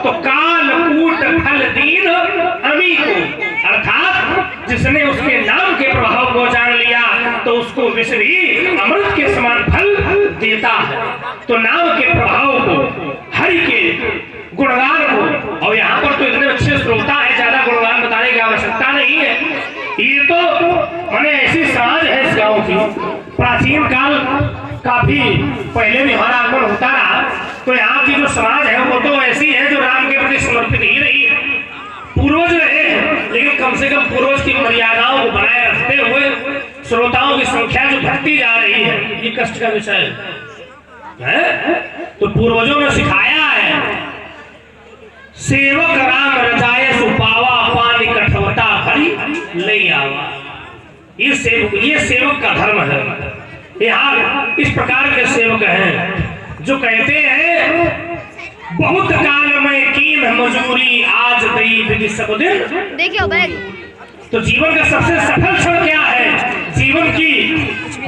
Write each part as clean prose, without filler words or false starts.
तो काल कूट फल दीन अमी को, अर्थात जिसने उसके नाम के प्रभाव को जान लिया तो उसको विष भी अमृत के समान फल देता है। तो नाम के प्रभाव को, हरि के गुणगान को, और यहाँ पर तो इतने अच्छे श्रोता है, ज्यादा गुणगान बताने की आवश्यकता नहीं है। ये तो माने ऐसी समाज है इस गांव की, प्राचीन काल काफी पहले भी हमारा आगमन होता रहा, तो यहाँ की जो समाज है वो तो ऐसी है जो राम के प्रति समर्पित ही रही है। पूर्वज रहे, लेकिन कम से कम पूर्वज की मर्यादाओं को बनाए रखते हुए श्रोताओं की संख्या जो घटती जा रही है, ये कष्ट का विषय है। तो पूर्वजों ने सिखाया है, सेवक राम रजाए सुपावा पानी कठवटा भरी ले आवा। ये सेवक का धर्म है। यहाँ इस प्रकार के सेवक हैं जो कहते हैं बहुत काल में कीन मजबूरी आज दई विधि सब दिन। देखियो बैग। तो जीवन का सबसे सफल क्षण क्या है? जीवन की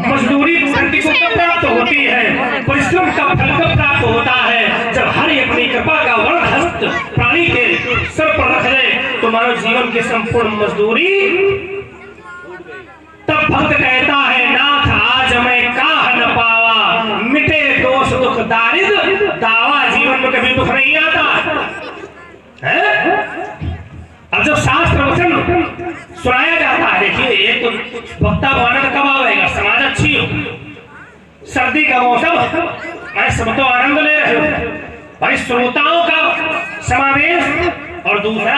मजदूरी व्यक्ति को कब प्राप्त होती है? परिश्रम का फल कब प्राप्त होता है? जब हरि अपनी कृपा का वरद हस्त प्राणी के सर पर रख दे तो मानव जीवन की संपूर्ण मजदूरी। तब भक्त कहता है, नाथ आज मैं काह न पावा, मिटे दोष दुख दारिद्र दावा। जीवन में कभी दुख नहीं आता है। अब जब शास्त्र वचन सुनाया जाता है, देखिए एक तो भक्ता आनंद कब आएगा? समाज अच्छी हो, सर्दी का मौसम, मैं सब तो आनंद ले रहे हो भाई, श्रोताओं का समावेश, और दूसरा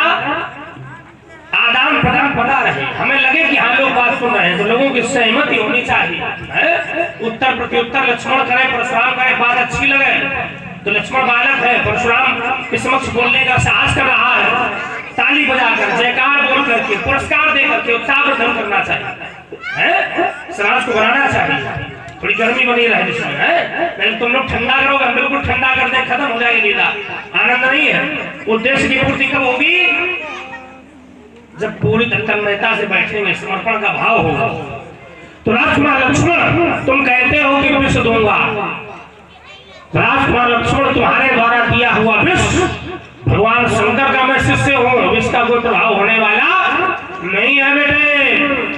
आदान प्रदान बना रहे, हमें लगे कि हाँ लोग बात सुन रहे हैं, तो लोगों की सहमति होनी चाहिए है? उत्तर प्रत्युत्तर लक्ष्मण करे, परशुराम करे, बात अच्छी लगे तो लक्ष्मण बालक है, परशुराम के समक्ष बोलने का साहस कर रहा है, ताली बजाकर जयकार बोल करके पुरस्कार दे करके उत्साह प्रदर्शन करना चाहिए है? समाज को बनाना चाहिए, थोड़ी गर्मी बनी रहे जिसमें है। पहले तुम लोग ठंडा करोगे, हम बिल्कुल ठंडा कर दे, खत्म हो जाएगी लीला, आनंद नहीं है। उद्देश्य की पूर्ति कब होगी? जब पूरी तन्मयता से बैठेंगे, समर्पण का भाव होगा। तो राजकुमार लक्ष्मण तुम कहते हो कि विष दूंगा, राजकुमार लक्ष्मण तुम्हारे द्वारा दिया हुआ विष, भगवान शंकर का मैं शिष्य हूँ, विष का कोई प्रभाव होने वाला नहीं है बेटे।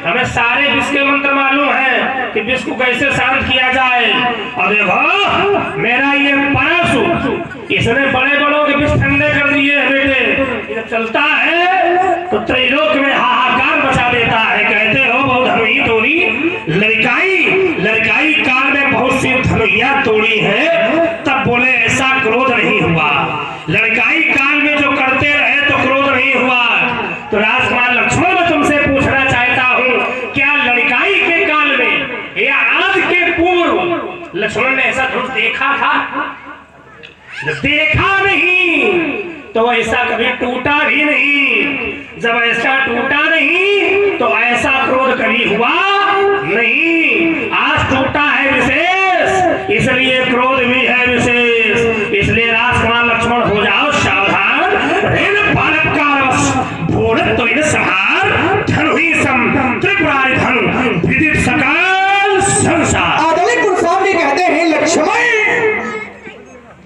हमें सारे विष के मंत्र मालूम है कि विष को कैसे शांत किया जाए। और देखो मेरा ये परशु, इसने बड़े बड़ों के विष ठंडे कर दिए बेटे। जब चलता है तो त्रैलोक में हाहाकार मचा देता है। कहते हो बहुत धनुई तोड़ी लड़काई काल में बहुत सी धनुइया तोड़ी है, तब बोले ऐसा क्रोध नहीं हुआ। लड़काई काल में जो करते रहे तो क्रोध नहीं हुआ। तो राजकुमार लक्ष्मण मैं तुमसे पूछना चाहता हूँ, क्या लड़काई के काल में या आज के पूर्व लक्ष्मण ने ऐसा धनुष देखा था? देखा नहीं तो ऐसा कभी टूटा भी नहीं। जब ऐसा टूटा नहीं तो ऐसा क्रोध कभी हुआ नहीं। आज टूटा है विशेष, इसलिए क्रोध भी है विशेष। इसलिए राजकुमार लक्ष्मण हो जाओ सावधान, बालक का भोर तो इन सहार धन हुई सम त्रिपुरारी धन विदित सकल संसार। आदरणीय सामने कहते हैं, लक्ष्मण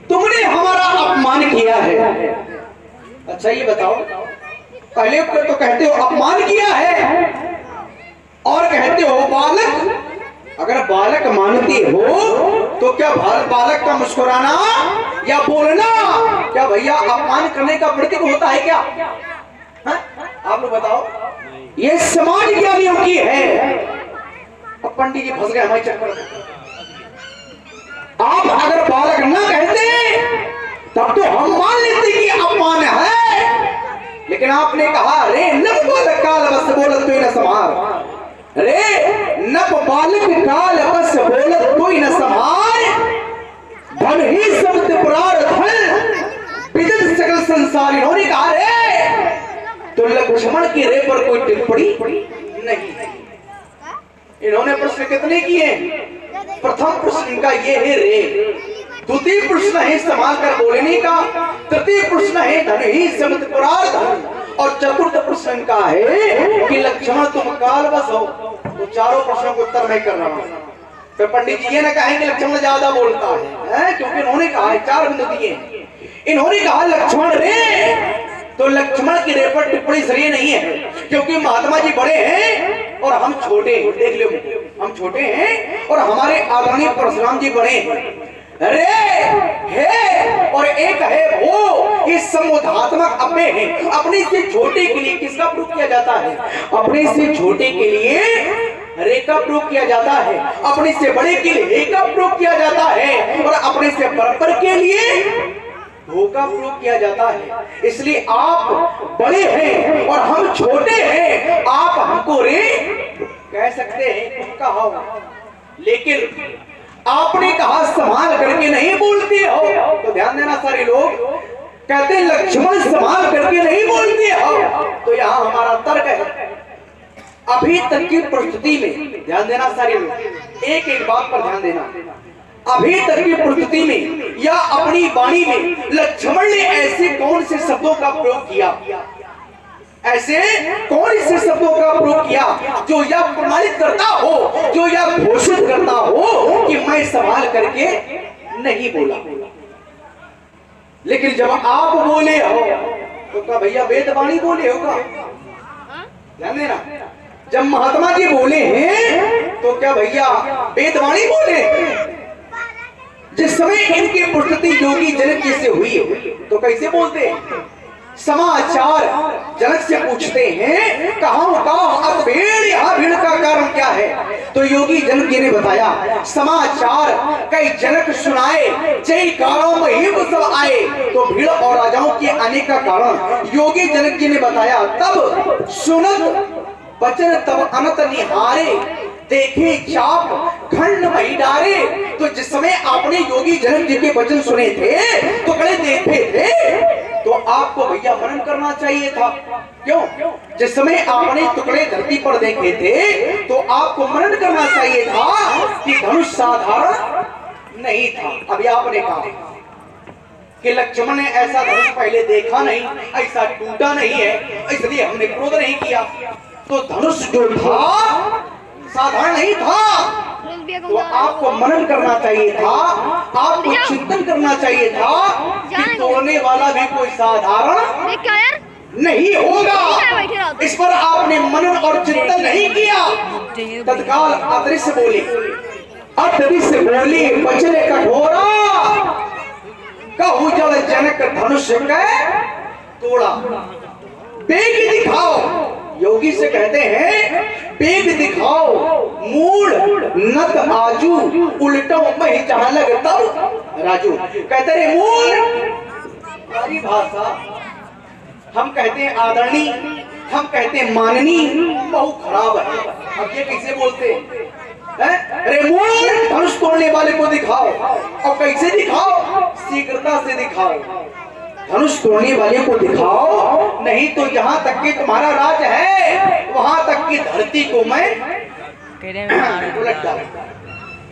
तुमने हमारा अपमान किया है। अच्छा ये बताओ, पहले तो कहते हो अपमान किया है और कहते हो बालक। अगर बालक मानते हो तो क्या बालक का मुस्कुराना या बोलना क्या भैया अपमान करने का प्रतीक होता है क्या? आप लोग बताओ, ये समाज क्या नियम की है? अब पंडित जी फंस गए हमारे चक्कर में। आप अगर बालक न कहते तब तो हम मान लेते कि अपमान है, लेकिन आपने कहा रे नप बालक काल बस बोलत कोई न संभार। रे नप बालक काल बस बोलत कोई न संभार, धन ही सब त्रिपुरार धन विदित सकल संसार। इन्होंने कहा रे तो लक्ष्मण की रे पर कोई टिप्पणी नहीं। इन्होंने प्रश्न कितने किए? प्रथम प्रश्न का ये है रे, द्वितीय प्रश्न है संभाल कर बोलने का, तृतीय प्रश्न है धन ही समत पुरार धन, और चतुर्थ प्रश्न का है कि लक्ष्मण तुम काल बस हो। तो चारों प्रश्नों को उत्तर मैं कर रहा हूँ। तो पंडित जी ये ना कहेंगे लक्ष्मण ज्यादा बोलता है, क्योंकि उन्होंने कहा है, चार बिंदु दिए। इन्होंने कहा लक्ष्मण रे, तो लक्ष्मण की रे पर टिप्पणी सही नहीं है, क्योंकि महात्मा जी बड़े हैं और हम छोटे हैं। देख लो, हम छोटे हैं और हमारे आदरणीय परशुराम जी बड़े हैं। रे है और एक है वो, इस समुदात्मक अपने हैं। अपने से छोटे के लिए किसका प्रयोग किया जाता है? अपने से छोटे के लिए रे का प्रयोग किया जाता है, अपने से बड़े के लिए हे का प्रयोग किया जाता है, और अपने से बराबर के लिए हो का प्रयोग किया जाता है। इसलिए आप बड़े हैं और हम छोटे हैं, आप हमको रे कह सकते हैं, तुम कहा हो, लेकिन आपने कहा संभाल करके नहीं बोलते हो। तो ध्यान देना सारे लोग, कहते हैं लक्ष्मण संभाल करके नहीं बोलते हो। तो यहाँ हमारा तर्क है, अभी तक की प्रस्तुति में ध्यान देना सारे लोग, एक एक बात पर ध्यान देना। अभी तक की प्रस्तुति में या अपनी वाणी में लक्ष्मण ने ऐसे कौन से शब्दों का प्रयोग किया, ऐसे कौन से शब्दों का प्रयोग किया जो यह प्रमाणित करता हो, जो यह घोषित करता हो कि मैं संभाल करके नहीं बोला। लेकिन जब आप बोले हो तो क्या भैया वेदवाणी बोले होगा? ध्यान देना, जब महात्मा जी बोले हैं तो क्या भैया वेदवाणी बोले? जिस समय इनकी प्रस्तुति योगी जनक जी से हुई तो कैसे बोलते हैं? समाचार जनक से पूछते हैं, कहाँ का अब भीड़, यहाँ भीड़ का कारण क्या है? तो योगी जनक जी ने बताया, समाचार कई जनक सुनाए, जय कारों में ही सब आए। तो भीड़ और राजाओं के आने का कारण योगी जनक जी ने बताया। तब सुनत वचन तब अनत निहारे, देखे चाप खंड मही डारे। तो जिस समय आपने योगी जनक जी के वचन सुने थे, टुकड़े देखे थे, तो आपको भैया मनन करना चाहिए था। क्यों? जिस समय आपने टुकड़े धरती पर देखे थे तो आपको मनन करना चाहिए था कि धनुष साधारण नहीं था। अभी आपने कहा कि लक्ष्मण ने ऐसा धनुष पहले देखा नहीं, ऐसा टूटा नहीं है, इसलिए हमने क्रोध नहीं किया। तो धनुष जो था साधारण नहीं था। तो आपको मनन करना चाहिए था, आपको चिंतन करना चाहिए था कि तोड़ने वाला भी कोई साधारण नहीं होगा। इस पर आपने मनन और चिंतन नहीं किया। तत्काल अदृश्य बोले, अदृश्य बोले वचन कठोरा, कहू जल जनक धनुष के तोड़ा। बेग दिखाओ, योगी से कहते हैं बेग दिखाओ, मूड नत आजू, उल्टो मही जहां लग तब राजू। कहते रहे मूड, हमारी भाषा हम कहते हैं आदरणी, हम कहते हैं माननी, बहुत खराब है। अब ये किसे बोलते हैं? अरे मूड, धनुष तोड़ने वाले को दिखाओ, और कैसे दिखाओ? शीघ्रता से दिखाओ, धनुष तोड़ने वाले को दिखाओ, नहीं तो जहां तक कि तुम्हारा राज है वहां तक की धरती को मैं उलट डालूंगा।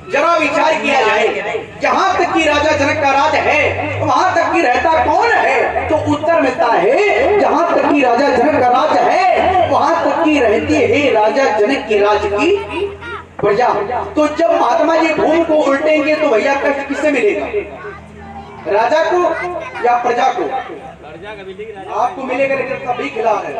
जरा विचार किया जाए, जहां तक की राजा जनक का राज है वहां तक की रहता कौन है? तो उत्तर मिलता है जहां तक की राजा जनक का राज है वहां तक की रहती है राजा जनक की राज की प्रजा। तो जब महात्मा जी भूमि को उल्टेंगे तो भैया कष्ट किससे मिलेगा? राजा को या प्रजा को? आपको मिलेगा लेकिन कभी खिला रहे,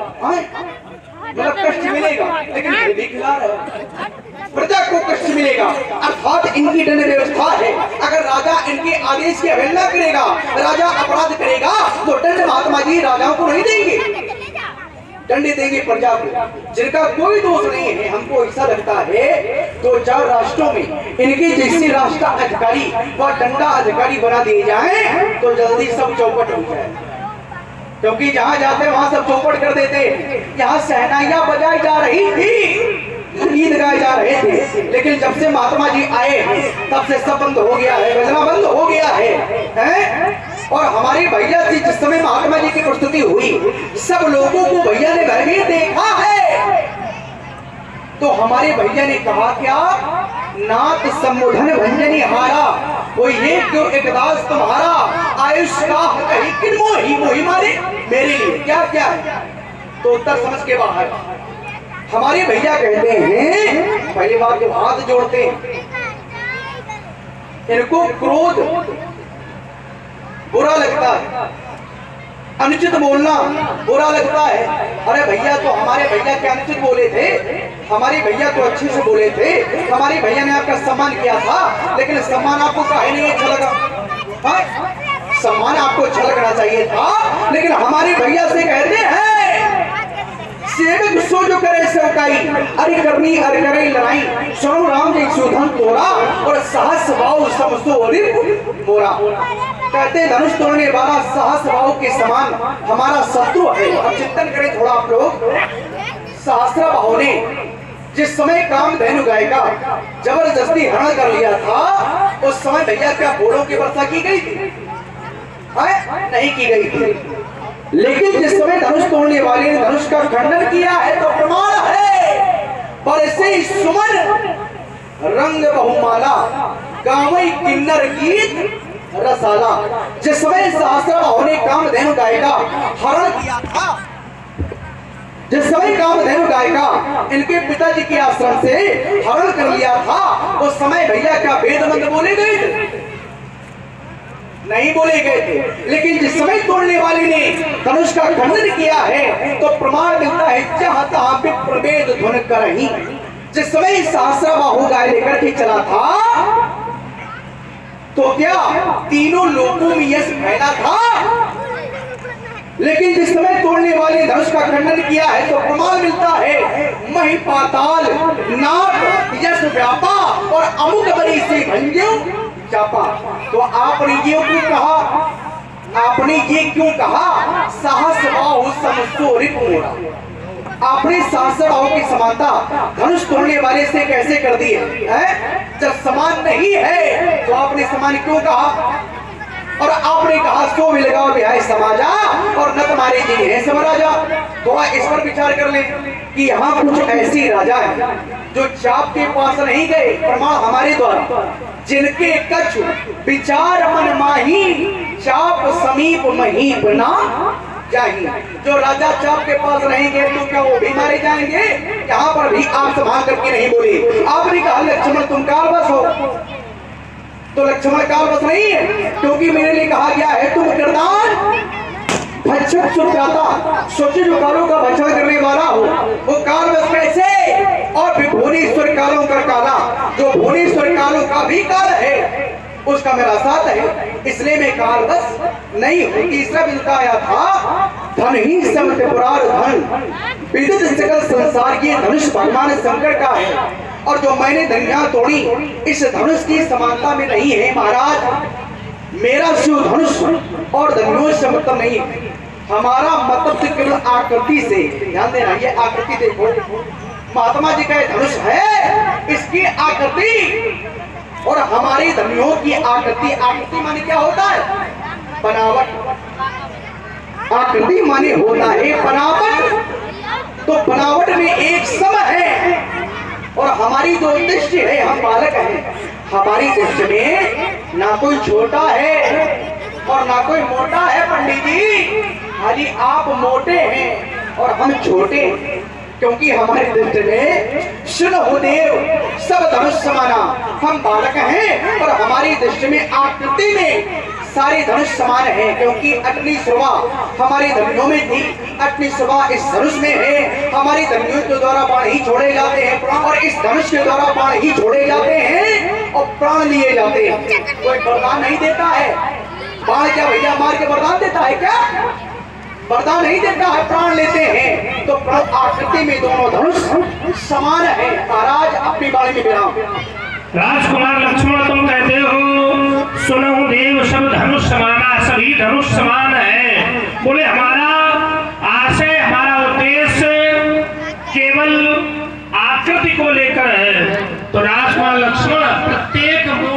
मतलब कष्ट मिलेगा लेकिन कभी खिला रहे। प्रजा को कष्ट मिलेगा, अर्थात इनकी दंड व्यवस्था है। अगर राजा इनके आदेश की अवहेलना करेगा, राजा अपराध करेगा, तो दंड महात्मा जी राजाओं को नहीं देंगे, दंड देंगे प्रजा को, जिनका कोई दोष नहीं है। हमको ऐसा लगता है 2-4 राष्ट्रों में इनके जैसे राष्ट्र अधिकारी व दंडा अधिकारी बना दिए जाए तो जल्दी सब चौपट हो जाए, क्योंकि जहां जाते वहां सब चौपट कर देते। यहाँ शहनाइयां बजाई जा रही थी, गीत गाए जा रहे थे, लेकिन जब से महात्मा जी आए तब से सब बंद हो गया है, बजना बंद हो गया है। और हमारे भैया जी जिस समय महात्मा जी की प्रस्तुति हुई, सब लोगों को भैया ने भयभीत देखा है। तो हमारे भैया ने कहा क्या? नाथ संबोधन भंजनी हारा, वो ये क्यों एकदास तुम्हारा, आयुष का कहीं किन मोही मोही मारे मेरे लिए क्या क्या है? तो उत्तर समझ के बाहर। हमारे भैया कहते हैं, पहली बार जब हाथ जोड़ते हैं, इनको क्रोध बुरा लगता है, अनुचित बोलना बुरा लगता है। अरे भैया तो हमारे भैया क्या अनुचित बोले थे? हमारे भैया तो अच्छे से बोले थे, हमारे भैया ने आपका सम्मान किया था, लेकिन सम्मान आपको काहे नहीं अच्छा लगा? हाँ? सम्मान आपको अच्छा लगना चाहिए था, लेकिन हमारे भैया से कहते हैं सेवक सो जो करे सेवकाई, अरे करनी अरे करे लड़ाई, सुनो राम जी सुधन तोड़ा और साहस भाव समसो रिप मोरा। कहते धनुष तोड़ने वाला साहस भाव के समान हमारा शत्रु है। अब चिंतन करें थोड़ा आप लोग। सहस्त्र भाव ने जिस समय कामधेनु गाय का जबरदस्ती हरण कर लिया था, उस समय भैया क्या घोड़ों की वर्षा की गई थी? नहीं की गई थी। लेकिन जिस समय धनुष तोड़ने वाले ने धनुष का खंडन किया है तो प्रमाण है, पर ऐसे सुमन रंग बहुमाला गावई किन्नर गीत रसाला। जिस समय सहस्त्र भाव ने कामधेनु गाय का हरण किया था, जिस समय कामधेनु गाय का इनके पिताजी के आश्रम से हरण कर लिया था, उस समय भैया क्या वेद मंत्र बोले गए थे? नहीं बोले गए थे। लेकिन जिस समय तोड़ने वाले ने धनुष का खंडन किया है तो प्रमाण मिलता है जहां तहां विप्र वेद ध्वन करही। जिस समय सहस्त्र बाहु गाय लेकर के चला था तो क्या तीनों लोकों में यश फैला था? लेकिन जिस समय तोड़ने वाले धनुष का खंडन किया है तो प्रमाण मिलता है मही पाताल नाग यश व्यापा और अमुक बरी से भंजो चापा। तो आपने ये क्यों कहा? आपने ये क्यों कहा साहस बाहु समसो रिप मोरा? आपने सहस्त्र बाहु की समानता धनुष तोड़ने वाले से कैसे कर दी है? जब समान नहीं है तो आपने समान क्यों कहा? और आपने कहा सो भी लगाओ बिहाई समाजा और न तुम्हारे जी है सब राजा। तो इस पर विचार कर ले कि यहाँ कुछ ऐसी राजा है जो चाप के पास नहीं गए, प्रमाण हमारे द्वारा, जिनके कछ विचार मन माही चाप समीप महीप ना जाही। जो राजा चाप के पास रहेंगे तो क्या वो भी मारे जाएंगे? यहाँ पर भी आप संभाल करके नहीं बोले। आपने कहा लक्ष्मण तुम काल बस हो, तो लक्ष्मण काल बस नहीं है, क्योंकि मेरे लिए कहा गया है तुम किरदान भक्षक सुजाता, सोचे जो कालों का भक्षण करने वाला हो वो काल बस कैसे? और फिर भुवनेश्वर कालों का काला, जो भुवनेश्वर कालों का भी काल है उसका मेरा साथ है, इसलिए मैं काल बस नहीं हूं। तीसरा मिलता आया था धन ही सब त्रिपुरार धन विद्युत सकल संसार, ये धनुष भगवान शंकर का है और जो मैंने धनिया तोड़ी इस धनुष की समानता में नहीं है महाराज। मेरा शिव धनुष और धनुष से मतलब नहीं है, हमारा मतलब केवल आकृति से। ध्यान देना, ये आकृति देखो, महात्मा जी का धनुष है, इसकी आकृति और हमारी धनियों की आकृति। आकृति माने क्या होता है? बनावट। आकृति माने होता है बनावट। तो बनावट में एक सम है और हमारी जो दृष्टि है, हम बालक हैं, हमारी दृष्टि में ना कोई छोटा है और ना कोई मोटा है पंडित जी। खाली आप मोटे हैं और हम छोटे, क्योंकि हमारी दृष्टि में सुनो देव सब धनुष समाना। हम बालक हैं और हमारी दृष्टि में आकृति में सारे धनुष समान है, क्योंकि अग्नि सुवा हमारी धनुषों में थी, अग्नि सुवा इस धनुष में है। हमारी धनुषों के द्वारा बाण ही छोड़े जाते हैं और इस धनुष के द्वारा बाण ही छोड़े जाते हैं और प्राण लिए जाते हैं। कोई वरदान नहीं देता है। बाण क्या भैया मार के वरदान देता है क्या? वरदान नहीं देता है, प्राण लेते हैं। तो आकृति में दोनों धनुष समान है। महाराज अपनी बाणी में विराम। राजकुमार लक्ष्मण तुम कहते हो सुनो देव सब धनुष समाना, सभी धनुष समान है। बोले हमारे